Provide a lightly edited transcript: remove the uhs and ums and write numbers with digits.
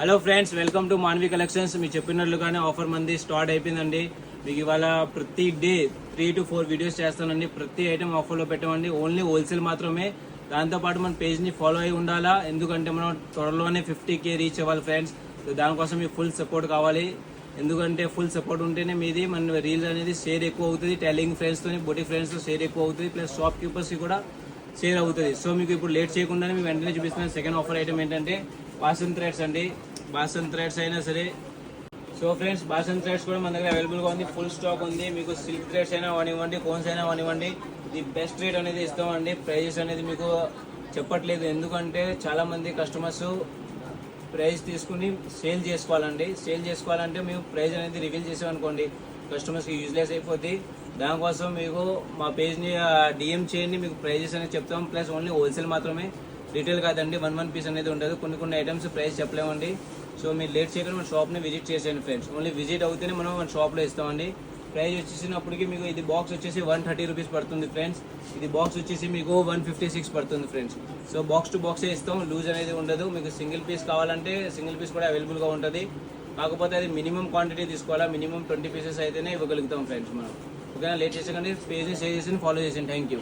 Hello friends, welcome to Manvi collections. మీకు చెప్పినట్లుగానే offer మంది స్టార్ట్ అయిపోయిందండి. మీకు ఇవాళ ప్రతి డే 3 to 4 వీడియోస్ చేస్తానండి. ప్రతి ఐటమ్ ఆఫర్లో పెట్టామండి. ఓన్లీ హోల్సేల్ మాత్రమే. దాంతోపాటు మన పేజ్ని ఫాలో అయి ఉండాలా, ఎందుకంటే మనం త్వరలోనే 50K రీచ్ అవ్వాలి ఫ్రెండ్స్. సో దానికోసం మీకు ఫుల్ సపోర్ట్ కావాలి. ఎందుకంటే ఫుల్ సపోర్ట్ ఉంటేనే మీది మన రీల్స్ అనేది షేర్ ఎక్కువ అవుతుంది. టెలింగ్ ఫ్రెండ్స్తో, బొటిక్ ఫ్రెండ్స్తో షేర్ ఎక్కువ అవుతుంది. ప్లస్ షాప్ కీపర్స్కి కూడా షేర్ అవుతుంది. సో మీకు ఇప్పుడు లేట్ చేయకుండానే మీకు వెంటనే చూపిస్తున్న సెకండ్ ఆఫర్ ఐటమ్ ఏంటంటే బాసన్ థ్రెడ్స్ అండి. బాసన్ థ్రెడ్స్ అయినా సరే. సో ఫ్రెండ్స్, బాసన్ థ్రెడ్స్ కూడా మన దగ్గర అవైలబుల్గా ఉంది. ఫుల్ స్టాక్ ఉంది. మీకు సిల్క్ థ్రెడ్స్ అయినా అవనివ్వండి, కోన్స్ అయినా అవనివ్వండి, ది బెస్ట్ రేట్ అనేది ఇస్తామండి. ప్రైజెస్ అనేది మీకు చెప్పట్లేదు, ఎందుకంటే చాలామంది కస్టమర్స్ ప్రైస్ తీసుకుని సేల్ చేసుకోవాలండి. సేల్ చేసుకోవాలంటే మేము ప్రైస్ అనేది రివీల్ చేసామనుకోండి కస్టమర్స్కి యూజ్లెస్ అయిపోద్ది. దానికోసం మీకు మా పేజ్ని డిఎం చేయండి, మీకు ప్రైజెస్ అనేది చెప్తాం. ప్లస్ ఓన్లీ హోల్సేల్ మాత్రమే, రీటైల్ కాదండి. వన్ పీస్ అనేది ఉండదు. కొన్ని ఐటమ్స్ ప్రైస్ చెప్పలేమండి. సో మీరు లేట్ చేయకుండా మన షాప్ని విజిట్ చేసేయండి ఫ్రెండ్స్. ఓన్లీ విజిట్ అవుతేనే మనం మన షాప్లో ఇస్తామండి. ప్రైస్ వచ్చేసినప్పటికీ మీకు ఇది బాక్స్ వచ్చేసి 130 రూపీస్ పడుతుంది ఫ్రెండ్స్. ఇది బాక్స్ వచ్చేసి మీకు 156 పడుతుంది ఫ్రెండ్స్. సో బాక్స్ టు బాక్సే ఇస్తాం, లూజ్ అనేది ఉండదు. మీకు సింగిల్ పీస్ కావాలంటే సింగిల్ పీస్ కూడా అవైలబుల్గా ఉంటుంది. కాకపోతే అది మినిమం క్వాంటిటీ తీసుకోవాలా. మినిమం 20 పీసెస్ అయితేనే ఇవ్వగలుగుతాం ఫ్రెండ్స్ మనం. ఓకేనా, లేట్ చేసేకండి. పేజ్ని షేర్ చేసి ఫాలో చేసేయండి. Thank you.